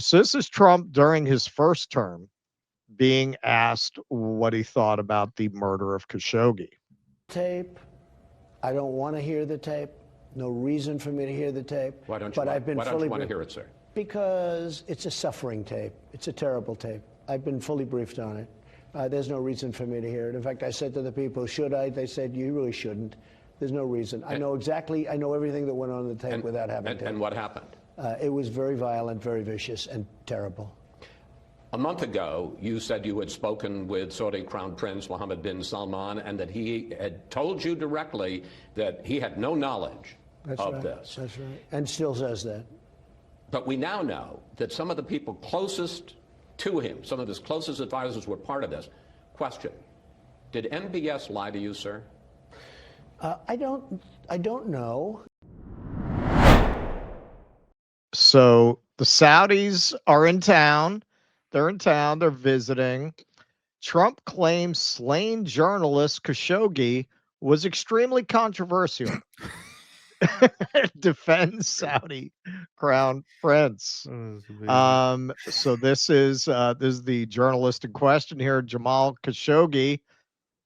So this is Trump during his first term being asked what he thought about the murder of Khashoggi. Tape. I don't want to hear the tape. No reason for me to hear the tape. Why don't you want to hear it, sir? Because it's a suffering tape. It's a terrible tape. I've been fully briefed on it. There's no reason for me to hear it. In fact, I said to the people, should I? They said, you really shouldn't. There's no reason. I know everything that went on in the tape without having tape. And what happened? It was very violent, very vicious, and terrible. A month ago, you said you had spoken with Saudi Crown Prince Mohammed bin Salman and that he had told you directly that he had no knowledge of this. That's right. And still says that. But we now know that some of the people closest to him, some of his closest advisors were part of this. Question, did MBS lie to you, sir? I don't know. So the Saudis are in town. They're in town. They're visiting. Trump claims slain journalist Khashoggi was extremely controversial. Defends Saudi crown prince. So this is the journalist in question here, Jamal Khashoggi,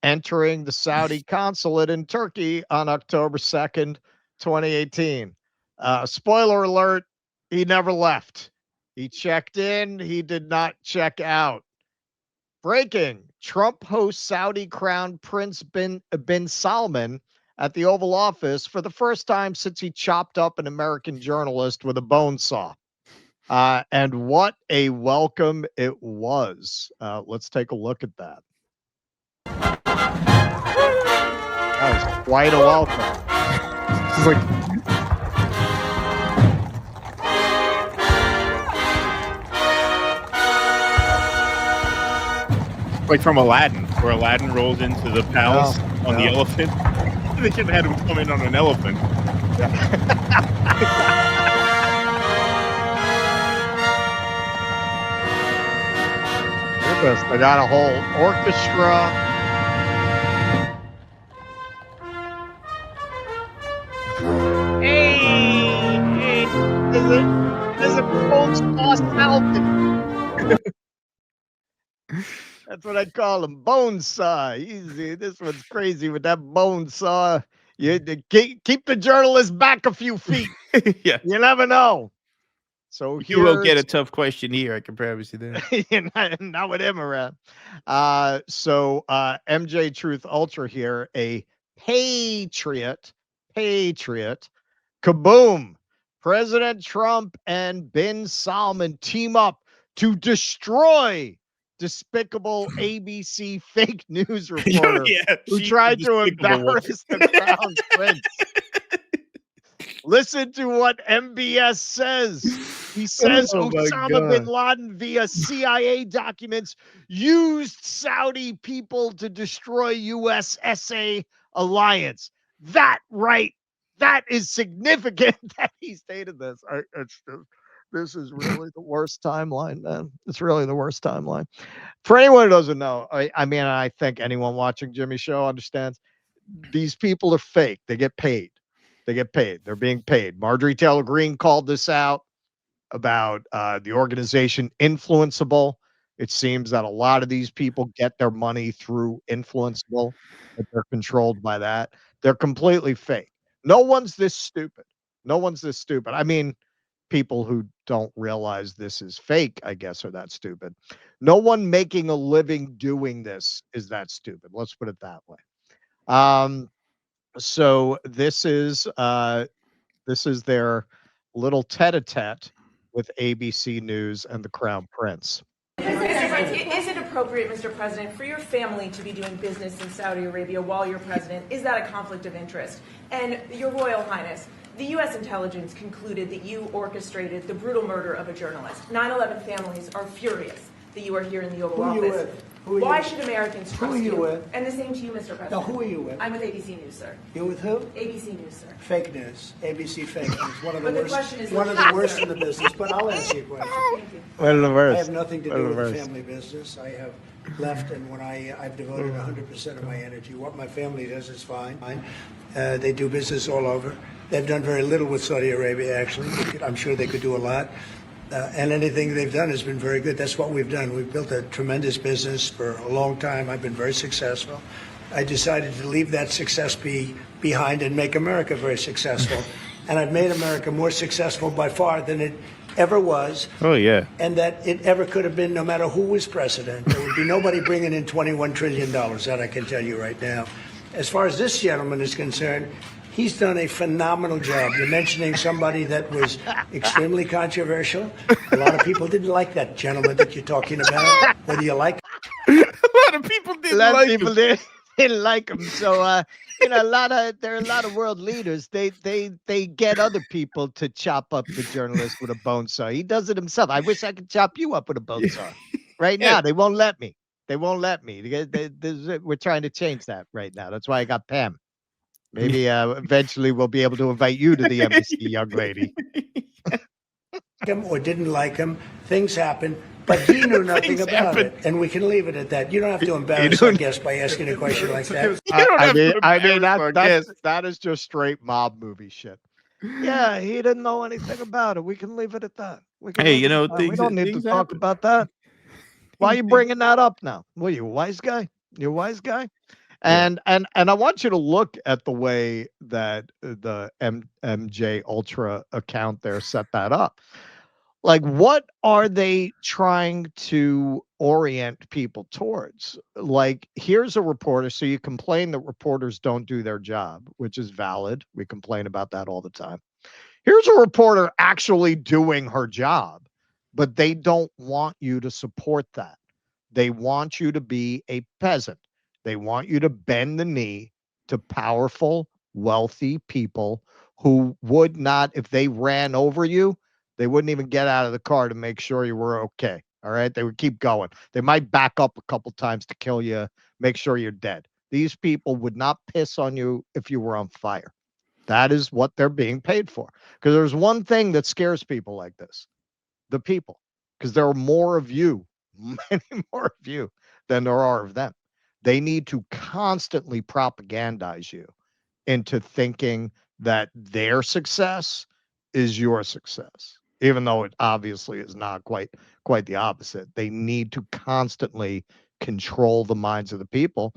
entering the Saudi consulate in Turkey on October 2nd, 2018. Spoiler alert, he never left. He checked in. He did not check out. Breaking, Trump hosts Saudi Crown Prince bin Salman at the Oval Office for the first time since he chopped up an American journalist with a bone saw. And what a welcome it was. Let's take a look at that. That was quite a welcome. It's like from Aladdin, where Aladdin rolled into the palace on the elephant. They should have had him come in on an elephant. Yeah. They got a whole orchestra. Hey, there's a bone saw falcon. That's what I call him, bone saw. Easy. This one's crazy with that bone saw. You keep the journalist back a few feet. Yeah, you never know. So you will get a tough question here. I can promise you that. Not with him around. So MJ Truth Ultra here, a patriot. Kaboom! President Trump and bin Salman team up to destroy despicable ABC fake news reporter who tried to embarrass the crown prince. Listen to what MBS says. He says Osama bin Laden via CIA documents used Saudi people to destroy USSA alliance. That is significant that he stated this. This is really the worst timeline, man. It's really the worst timeline. For anyone who doesn't know, I mean, I think anyone watching Jimmy's show understands these people are fake. They get paid. They're being paid. Marjorie Taylor Greene called this out about the organization Influenceable. It seems that a lot of these people get their money through Influenceable, that they're controlled by that. They're completely fake. No one's this stupid. I mean, people who don't realize this is fake, I guess, are that stupid. No one making a living doing this is that stupid. Let's put it that way. So this is their little tete-a-tete with ABC News and the Crown Prince. Is it appropriate, Mr. President, for your family to be doing business in Saudi Arabia while you're president? Is that a conflict of interest? And Your Royal Highness, the U.S. intelligence concluded that you orchestrated the brutal murder of a journalist. 9/11 families are furious that you are here in the Oval Office. Who are you with? Why should Americans trust you? Who are you with? And the same to you, Mr. President. No, who are you with? I'm with ABC News, sir. You're with who? ABC News, sir. Fake news. ABC fake news. One of the But the worst. question is One of the worst in the business. But I'll answer your question. Thank you. What are the worst? I have nothing to do with the family business. I have left, and when I've devoted 100% of my energy. What my family does is fine. They do business all over. They've done very little with Saudi Arabia, actually. I'm sure they could do a lot. And anything they've done has been very good. That's what we've done. We've built a tremendous business for a long time. I've been very successful. I decided to leave that success behind and make America very successful. And I've made America more successful by far than it ever was. Oh, yeah. And that it ever could have been, no matter who was president. There would be nobody bringing in $21 trillion, that I can tell you right now. As far as this gentleman is concerned, he's done a phenomenal job. You're mentioning somebody that was extremely controversial. A lot of people didn't like that gentleman that you're talking about. Whether you like A lot of people didn't like him. Didn't like him. So there are a lot of world leaders. They get other people to chop up the journalist with a bone saw. He does it himself. I wish I could chop you up with a bone saw. Right now, they won't let me. They won't let me. We're trying to change that right now. That's why I got Pam. Maybe eventually we'll be able to invite you to the embassy, young lady. him or didn't like him, things happen, but he knew nothing about it, and we can leave it at that. You don't have to embarrass our guest by asking a question like that. That is just straight mob movie shit. Yeah, he didn't know anything about it. We can leave it at that. We don't need to talk about that. Why are you bringing that up now? What are you, a wise guy? You're a wise guy? And I want you to look at the way that the MJ Ultra account there set that up. Like, what are they trying to orient people towards? Like, here's a reporter. So you complain that reporters don't do their job, which is valid. We complain about that all the time. Here's a reporter actually doing her job, but they don't want you to support that. They want you to be a peasant. They want you to bend the knee to powerful, wealthy people who would not, if they ran over you, they wouldn't even get out of the car to make sure you were okay. All right. They would keep going. They might back up a couple times to kill you, make sure you're dead. These people would not piss on you if you were on fire. That is what they're being paid for. Because there's one thing that scares people like this: the people. Because there are more of you, many more of you than there are of them. They need to constantly propagandize you into thinking that their success is your success, even though it obviously is not quite the opposite. They need to constantly control the minds of the people,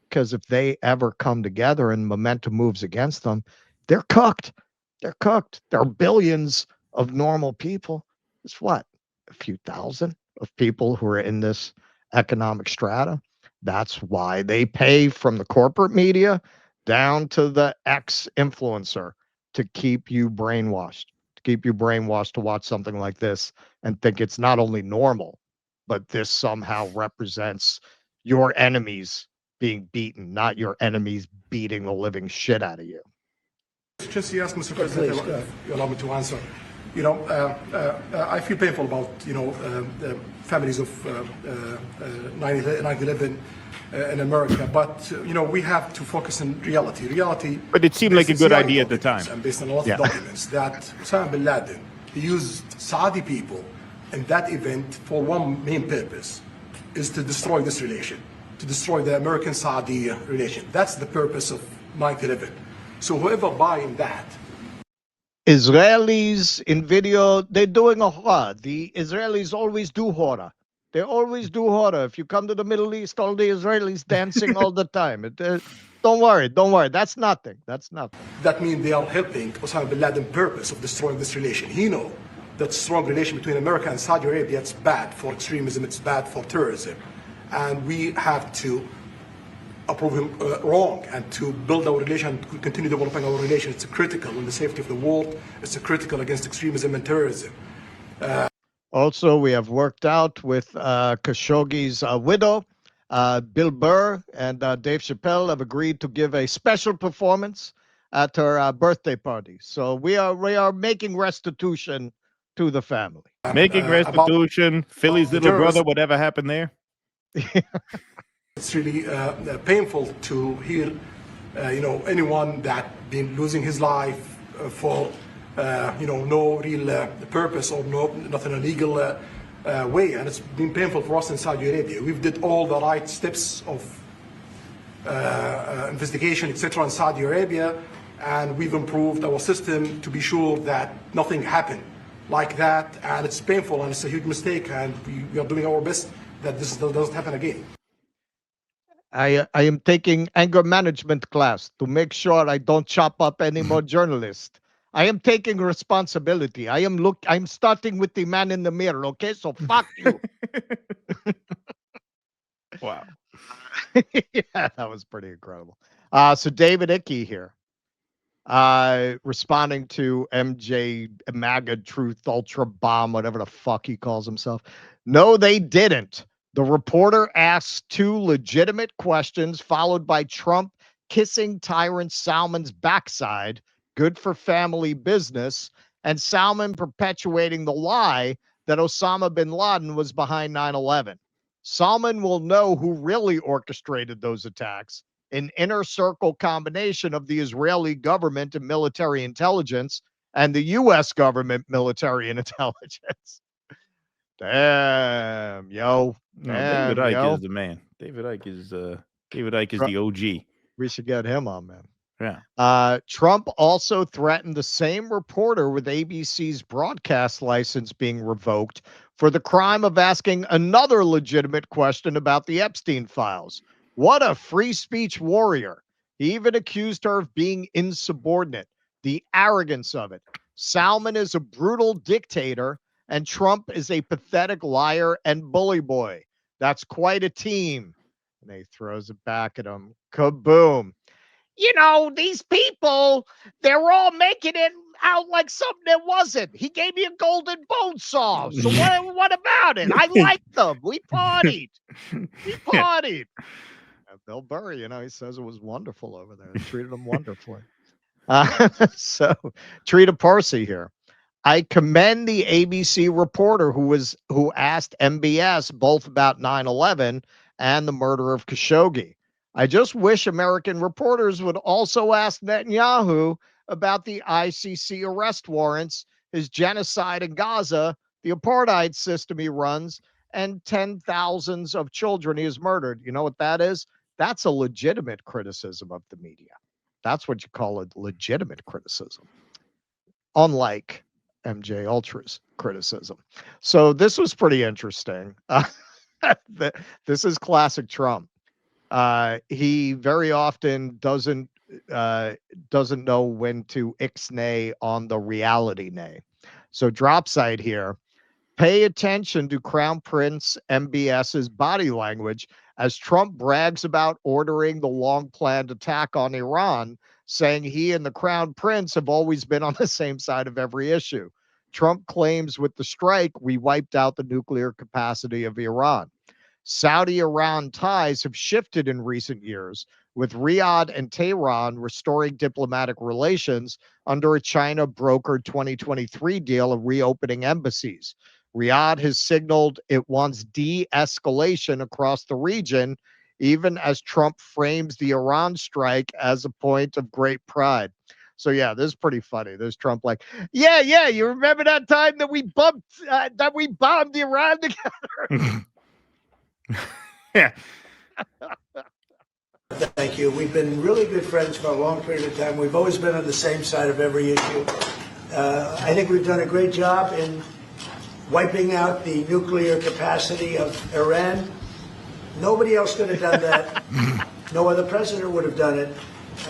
because if they ever come together and momentum moves against them, they're cooked. They're cooked. There are billions of normal people. It's what? A few thousand of people who are in this economic strata. That's why they pay from the corporate media down to the ex-influencer to keep you brainwashed, to watch something like this and think it's not only normal, but this somehow represents your enemies being beaten, not your enemies beating the living shit out of you. Just yes, Mr. President, if you allow me to answer. I feel painful about, the families of 9/11 in America, but, we have to focus on reality. But it seemed like a good idea at the time. And based on a lot of documents that Osama bin Laden, he used Saudi people in that event for one main purpose, is to destroy this relation, to destroy the American-Saudi relation. That's the purpose of 9/11. So whoever buying that, Israelis in video, they're doing a horror. The Israelis always do horror. They always do horror. If you come to the Middle East, all the Israelis dancing all the time. Don't worry. That's nothing. that means they are helping Osama bin Laden's purpose of destroying this relation. He knows that strong relation between America and Saudi Arabia, it's bad for extremism, it's bad for terrorism. And we have to approve him wrong and to build our relation, to continue developing our relation. It's critical in the safety of the world. It's critical against extremism and terrorism. Also, we have worked out with Khashoggi's widow, Bill Burr, and Dave Chappelle have agreed to give a special performance at her birthday party. So we are making restitution to the family. Making restitution. Philly's little brother, whatever happened there. It's really painful to hear, anyone that been losing his life for, no real purpose or not in a legal way, and it's been painful for us in Saudi Arabia. We've did all the right steps of investigation, etc., in Saudi Arabia, and we've improved our system to be sure that nothing happened like that, and it's painful and it's a huge mistake, and we are doing our best that this doesn't happen again. I am taking anger management class to make sure I don't chop up any more journalists. I am taking responsibility. I'm starting with the man in the mirror, okay? So fuck you. Wow. Yeah, that was pretty incredible. So David Icke here, responding to MJ MAGA Truth Ultra Bomb, whatever the fuck he calls himself. No, they didn't. The reporter asked two legitimate questions, followed by Trump kissing tyrant Salman's backside. Good for family business. And Salman perpetuating the lie that Osama bin Laden was behind 9/11. Salman will know who really orchestrated those attacks, an inner circle combination of the Israeli government and military intelligence and the U.S. government military and intelligence. Damn, yo. No, Damn, David Icke yo. is the man. David Icke is the OG. We should get him on, man. Yeah. Trump also threatened the same reporter with ABC's broadcast license being revoked for the crime of asking another legitimate question about the Epstein files. What a free speech warrior. He even accused her of being insubordinate. The arrogance of it. Salman is a brutal dictator, and Trump is a pathetic liar and bully boy. That's quite a team. And he throws it back at him. Kaboom. You know, these people, they're all making it out like something that wasn't. He gave me a golden bone saw. So what about it? I liked them. We partied. Bill Burr, you know, he says it was wonderful over there. They treated him wonderfully. So, Trita Parsi here. I commend the ABC reporter who asked MBS both about 9/11 and the murder of Khashoggi. I just wish American reporters would also ask Netanyahu about the ICC arrest warrants, his genocide in Gaza, the apartheid system he runs, and 10,000s of children he has murdered. You know what that is? That's a legitimate criticism of the media. That's what you call a legitimate criticism. Unlike MJ Ultra's criticism. So this was pretty interesting. This is classic Trump. He very often doesn't know when to ixnay on the reality nay. So drop side here. Pay attention to Crown Prince MBS's body language as Trump brags about ordering the long-planned attack on Iran, saying he and the Crown Prince have always been on the same side of every issue. Trump claims with the strike, we wiped out the nuclear capacity of Iran. Saudi-Iran ties have shifted in recent years, with Riyadh and Tehran restoring diplomatic relations under a China-brokered 2023 deal of reopening embassies. Riyadh has signaled it wants de-escalation across the region, even as Trump frames the Iran strike as a point of great pride. So yeah, this is pretty funny. There's Trump like, yeah, you remember that time that we bombed Iran together? Yeah. Thank you. We've been really good friends for a long period of time. We've always been on the same side of every issue. I think we've done a great job in wiping out the nuclear capacity of Iran. Nobody else could have done that. No other president would have done it.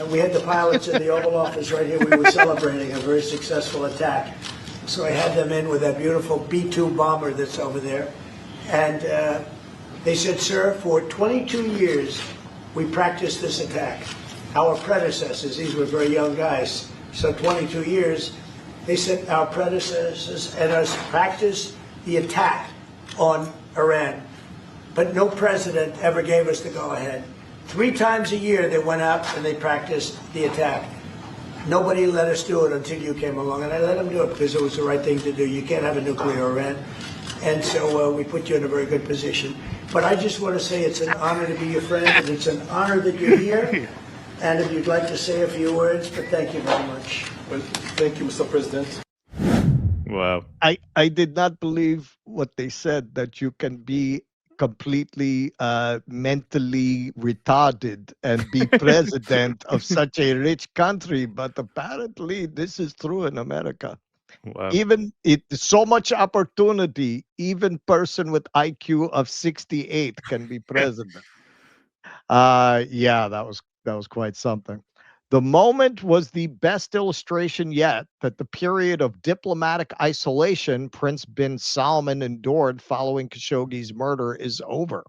We had the pilots in the Oval Office right here. We were celebrating a very successful attack. So I had them in with that beautiful B-2 bomber that's over there. And they said, sir, for 22 years, we practiced this attack. Our predecessors, these were very young guys, so 22 years, they said our predecessors and us practiced the attack on Iran. But no president ever gave us the go-ahead. 3 times a year they went out and they practiced the attack. Nobody let us do it until you came along, and I let them do it because it was the right thing to do. You can't have a nuclear Iran. And so we put you in a very good position. But I just want to say it's an honor to be your friend, and it's an honor that you're here. And if you'd like to say a few words, but thank you very much. Well, thank you, Mr. President. Wow. I did not believe what they said, that you can be completely mentally retarded and be president of such a rich country, but apparently this is true in America. Wow. So much opportunity, even person with IQ of 68 can be president. Yeah, that was quite something. The moment was the best illustration yet that the period of diplomatic isolation Prince bin Salman endured following Khashoggi's murder is over.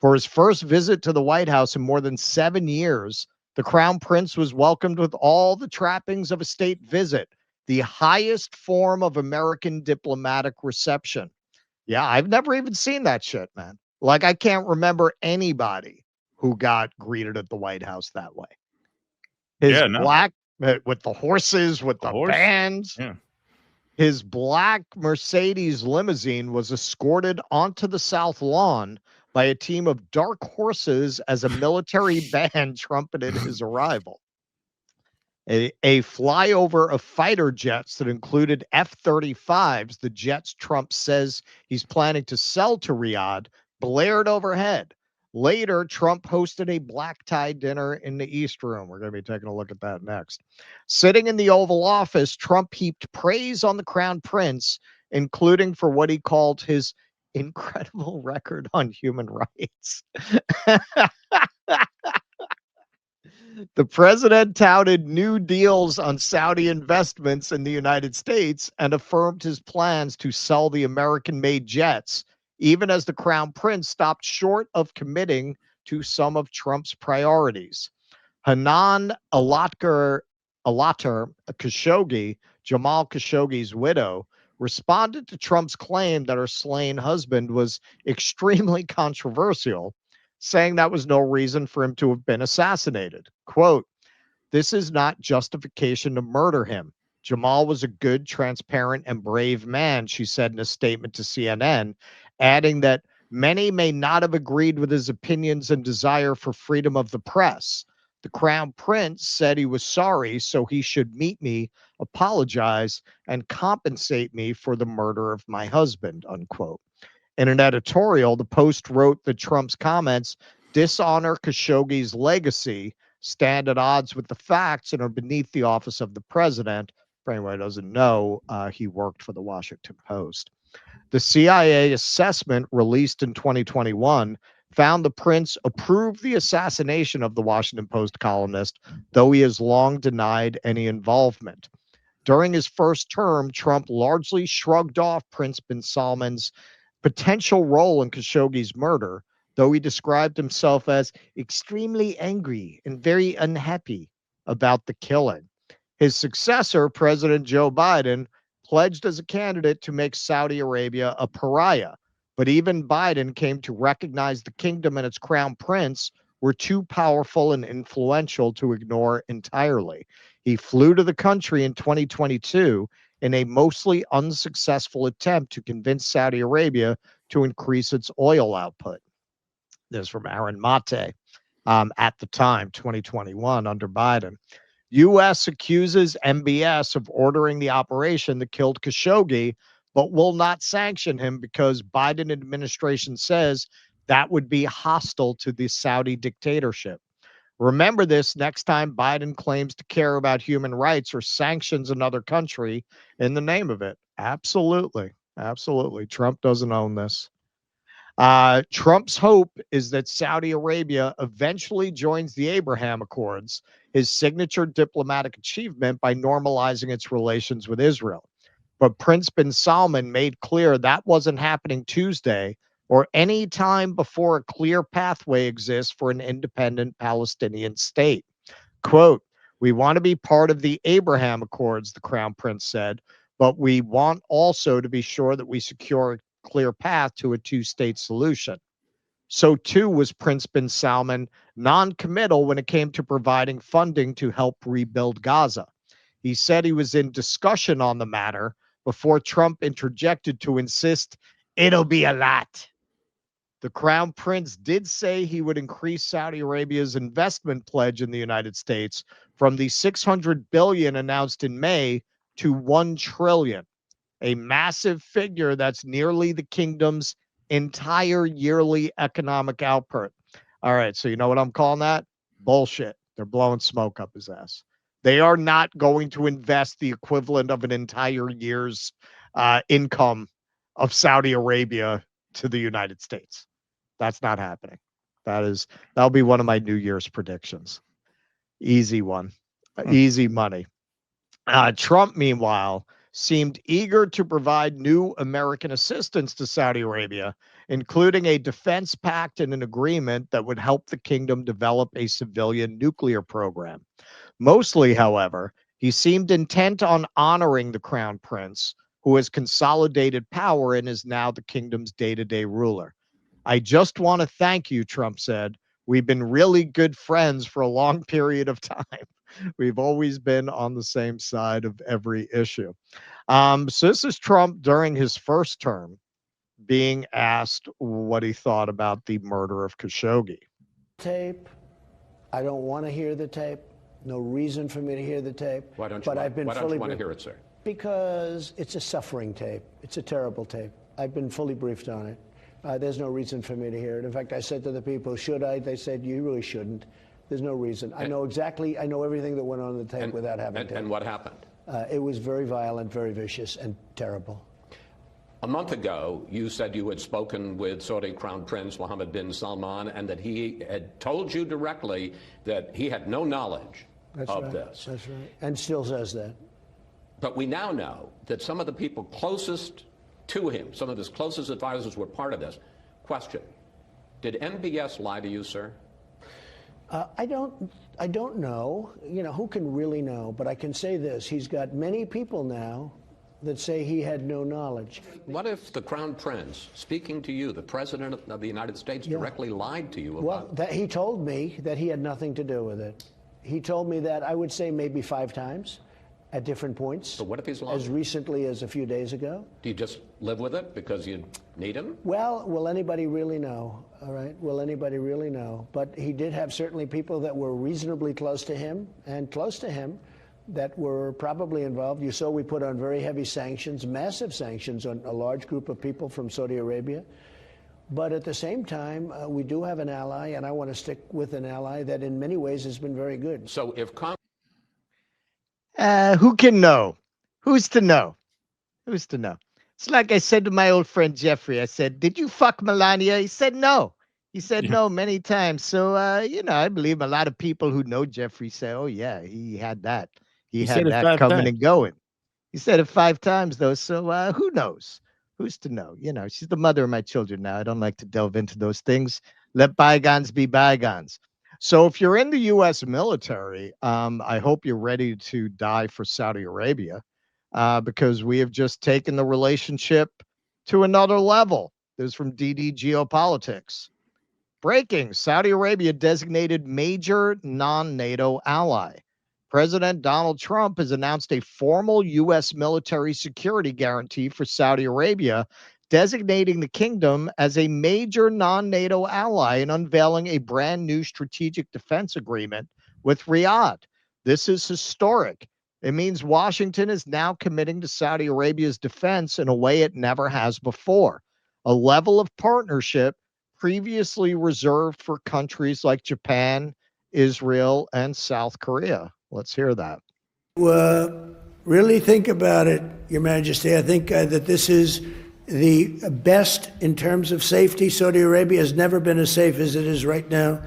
For his first visit to the White House in more than 7 years, the Crown Prince was welcomed with all the trappings of a state visit, the highest form of American diplomatic reception. Yeah, I've never even seen that shit, man. Like, I can't remember anybody who got greeted at the White House that way. His Yeah, no. black with the horses, with the horse? bands. Yeah. His black Mercedes limousine was escorted onto the South Lawn by a team of dark horses as a military band trumpeted his arrival. A flyover of fighter jets that included F-35s, the jets Trump says he's planning to sell to Riyadh, blared overhead. Later, Trump hosted a black tie dinner in the East Room. We're going to be taking a look at that next. Sitting in the Oval Office, Trump heaped praise on the Crown Prince, including for what he called his incredible record on human rights. The president touted new deals on Saudi investments in the United States and affirmed his plans to sell the American-made jets, even as the Crown Prince stopped short of committing to some of Trump's priorities. Hanan Alatar Khashoggi, Jamal Khashoggi's widow, responded to Trump's claim that her slain husband was extremely controversial, saying that was no reason for him to have been assassinated. Quote, "This is not justification to murder him. Jamal was a good, transparent, and brave man," she said in a statement to CNN, adding that many may not have agreed with his opinions and desire for freedom of the press. The Crown Prince said he was sorry, so he should meet me, apologize, and compensate me for the murder of my husband, unquote. In an editorial, the Post wrote that Trump's comments dishonor Khashoggi's legacy, stand at odds with the facts, and are beneath the office of the president. For anyone who doesn't know, he worked for the Washington Post. The CIA assessment released in 2021 found the prince approved the assassination of the Washington Post columnist, though he has long denied any involvement. During his first term, Trump largely shrugged off Prince bin Salman's potential role in Khashoggi's murder, though he described himself as extremely angry and very unhappy about the killing. His successor, President Joe Biden, pledged as a candidate to make Saudi Arabia a pariah, but even Biden came to recognize the kingdom and its crown prince were too powerful and influential to ignore entirely. He flew to the country in 2022 in a mostly unsuccessful attempt to convince Saudi Arabia to increase its oil output. This is from Aaron Mate at the time, 2021, under Biden. U.S. accuses MBS of ordering the operation that killed Khashoggi, but will not sanction him because Biden administration says that would be hostile to the Saudi dictatorship. Remember this next time Biden claims to care about human rights or sanctions another country in the name of it. Absolutely. Absolutely. Trump doesn't own this. Trump's hope is that Saudi Arabia eventually joins the Abraham Accords, his signature diplomatic achievement by normalizing its relations with Israel. But Prince bin Salman made clear that wasn't happening Tuesday or any time before a clear pathway exists for an independent Palestinian state. Quote, "We want to be part of the Abraham Accords," the Crown Prince said, "but we want also to be sure that we secure a clear path to a two-state solution." So too was Prince bin Salman non-committal when it came to providing funding to help rebuild Gaza. He said he was in discussion on the matter before Trump interjected to insist it'll be a lot. The Crown Prince did say he would increase Saudi Arabia's investment pledge in the United States from the $600 billion announced in May to $1 trillion, a massive figure that's nearly the kingdom's entire yearly economic output. All right, so you know what I'm calling that? Bullshit. They're blowing smoke up his ass. They are not going to invest the equivalent of an entire year's income of Saudi Arabia to the United States. That's not happening. That'll be one of my New Year's predictions. Easy one. Easy money. Trump, meanwhile, seemed eager to provide new American assistance to Saudi Arabia, including a defense pact and an agreement that would help the kingdom develop a civilian nuclear program. Mostly, however, he seemed intent on honoring the crown prince, who has consolidated power and is now the kingdom's day-to-day ruler. I just want to thank you, Trump said. We've been really good friends for a long period of time. We've always been on the same side of every issue. So this is Trump during his first term being asked what he thought about the murder of Khashoggi. Tape. I don't want to hear the tape. No reason for me to hear the tape. Why don't you want to hear it, sir? Because it's a suffering tape. It's a terrible tape. I've been fully briefed on it. There's no reason for me to hear it. In fact, I said to the people, should I? They said, you really shouldn't. There's no reason. I know everything that went on the tape without having to. And what happened? It was very violent, very vicious, and terrible. A month ago, you said you had spoken with Saudi Crown Prince Mohammed bin Salman and that he had told you directly that he had no knowledge of this. That's right. And still says that. But we now know that some of the people closest to him, some of his closest advisors were part of this. Question, did MBS lie to you, sir? I don't know. You know, who can really know? But I can say this. He's got many people now that say he had no knowledge. What if the Crown Prince, speaking to you, the President of the United States, directly lied to you about Well, he told me that he had nothing to do with it. He told me that, I would say, maybe 5 times at different points. So what if he's lying? As recently as a few days ago. Do you just live with it because you need him? Well, will anybody really know? All right, will anybody really know? But he did have certainly people that were reasonably close to him that were probably involved. You saw we put on very heavy sanctions, massive sanctions on a large group of people from Saudi Arabia. But at the same time, we do have an ally, and I want to stick with an ally that in many ways has been very good. So if who can know? Who's to know? Who's to know? It's like I said to my old friend Jeffrey. I said, did you fuck Melania? He said no. He said no many times. So, I believe a lot of people who know Jeffrey say, oh, yeah, he had that. He had that coming and going. He said it 5 times, though. So who knows? Who's to know? You know, she's the mother of my children now. I don't like to delve into those things. Let bygones be bygones. So if you're in the U.S. military, I hope you're ready to die for Saudi Arabia because we have just taken the relationship to another level. This is from DD Geopolitics. Breaking, Saudi Arabia designated major non-NATO ally. President Donald Trump has announced a formal U.S. military security guarantee for Saudi Arabia, designating the kingdom as a major non-NATO ally and unveiling a brand new strategic defense agreement with Riyadh. This is historic. It means Washington is now committing to Saudi Arabia's defense in a way it never has before, a level of partnership previously reserved for countries like Japan, Israel, and South Korea. Let's hear that. Really think about it, Your Majesty. I think that this is the best in terms of safety. Saudi Arabia has never been as safe as it is right now.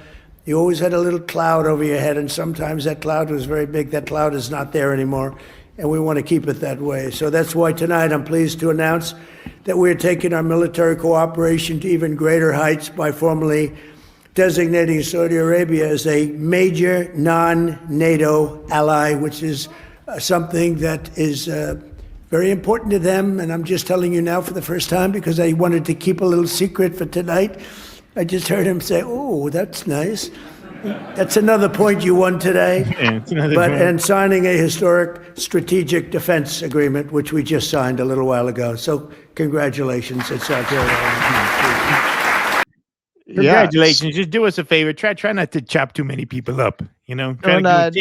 You always had a little cloud over your head, and sometimes that cloud was very big. That cloud is not there anymore, and we want to keep it that way. So that's why tonight I'm pleased to announce that we're taking our military cooperation to even greater heights by formally designating Saudi Arabia as a major non-NATO ally, which is something that is very important to them. And I'm just telling you now for the first time because I wanted to keep a little secret for tonight. I just heard him say, oh, that's nice. That's another point you won today. And signing a historic strategic defense agreement, which we just signed a little while ago. So congratulations. It's out there. Congratulations. Yes. Just do us a favor. Try not to chop too many people up. You know, not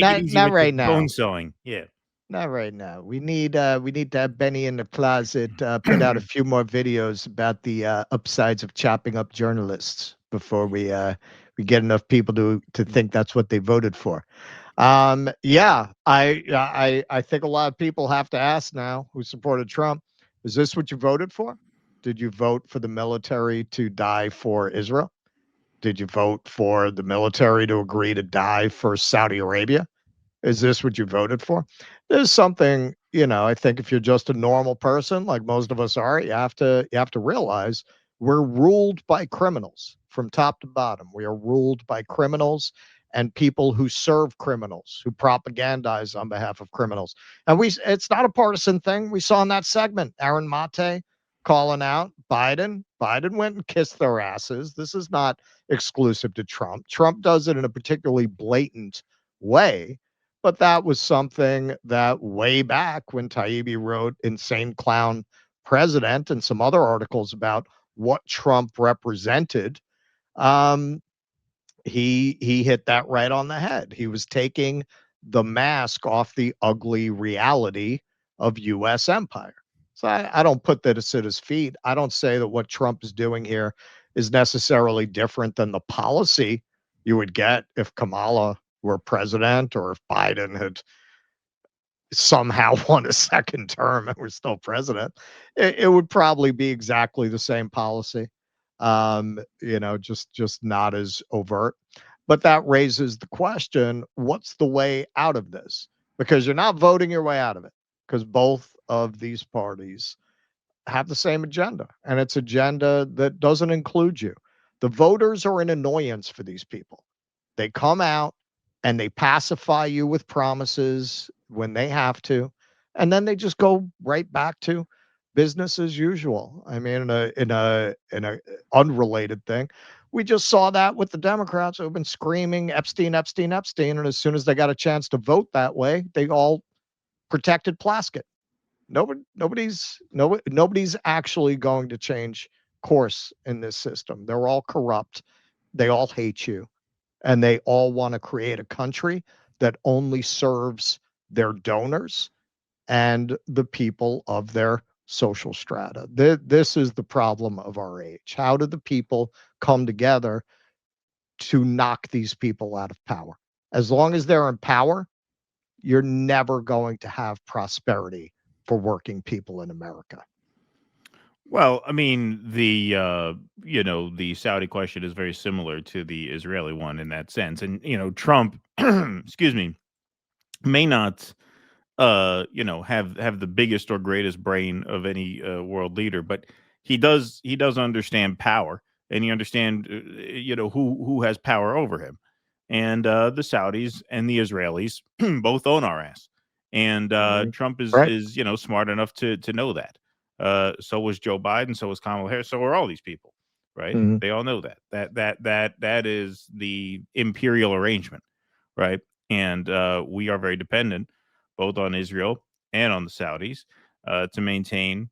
right now. Bone sewing. Yeah. Not right now. We need to have Benny in the closet put out a few more videos about the upsides of chopping up journalists before we get enough people to think that's what they voted for. Yeah, I think a lot of people have to ask now who supported Trump, is this what you voted for? Did you vote for the military to die for Israel? Did you vote for the military to agree to die for Saudi Arabia? Is this what you voted for? There's something, I think if you're just a normal person, like most of us are, you have to realize we're ruled by criminals from top to bottom. We are ruled by criminals and people who serve criminals, who propagandize on behalf of criminals. And it's not a partisan thing. We saw in that segment, Aaron Mate calling out Biden. Biden went and kissed their asses. This is not exclusive to Trump. Trump does it in a particularly blatant way. But that was something that way back when Taibbi wrote Insane Clown President and some other articles about what Trump represented, he hit that right on the head. He was taking the mask off the ugly reality of U.S. empire. So I don't put this at his feet. I don't say that what Trump is doing here is necessarily different than the policy you would get if Kamala were president or if Biden had somehow won a second term and we're still president. It would probably be exactly the same policy, just not as overt. But that raises the question, what's the way out of this? Because you're not voting your way out of it, because both of these parties have the same agenda, and it's agenda that doesn't include you. The voters are an annoyance for these people. They come out and they pacify you with promises when they have to, and then they just go right back to business as usual. I mean, in a unrelated thing, we just saw that with the Democrats who've been screaming Epstein, Epstein, Epstein, and as soon as they got a chance to vote that way, they all protected Plaskett. Nobody's actually going to change course in this system. They're all corrupt. They all hate you. And they all want to create a country that only serves their donors and the people of their social strata. This is the problem of our age. How do the people come together to knock these people out of power? As long as they're in power, you're never going to have prosperity for working people in America. Well, I mean, the Saudi question is very similar to the Israeli one in that sense. And, Trump, excuse me, may not, have the biggest or greatest brain of any world leader, but he does understand power, and he understand, who has power over him. And the Saudis and the Israelis both own our ass. And Trump is, Right. is smart enough to know that. So was Joe Biden. So was Kamala Harris. So are all these people, right? Mhm. They all know that is the imperial arrangement, right? And we are very dependent both on Israel and on the Saudis to maintain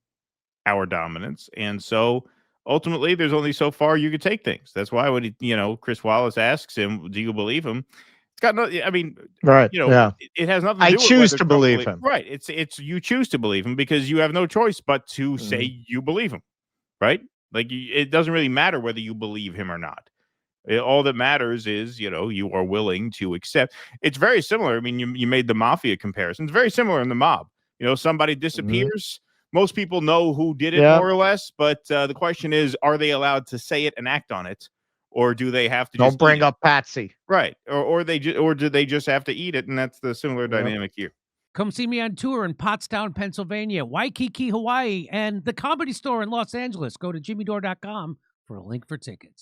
our dominance. And so ultimately, there's only so far you could take things. That's why when Chris Wallace asks him, "Do you believe him?" It's got no. I mean, Right. Yeah. it has nothing to I do with choose whether to Trump believe him. Right. It's you choose to believe him because you have no choice but to say you believe him. Right. Like it doesn't really matter whether you believe him or not. All that matters is, you are willing to accept. It's very similar. I mean, you made the mafia comparison. It's very similar in the mob. Somebody disappears. Most people know who did it, Yeah. more or less. But the question is, are they allowed to say it and act on it? Or do they have to Don't just bring eat it? up Patsy. Right. Or do they just have to eat it? And that's the similar dynamic here. Come see me on tour in Pottstown, Pennsylvania, Waikiki, Hawaii, and the Comedy Store in Los Angeles. Go to jimmydore.com for a link for tickets.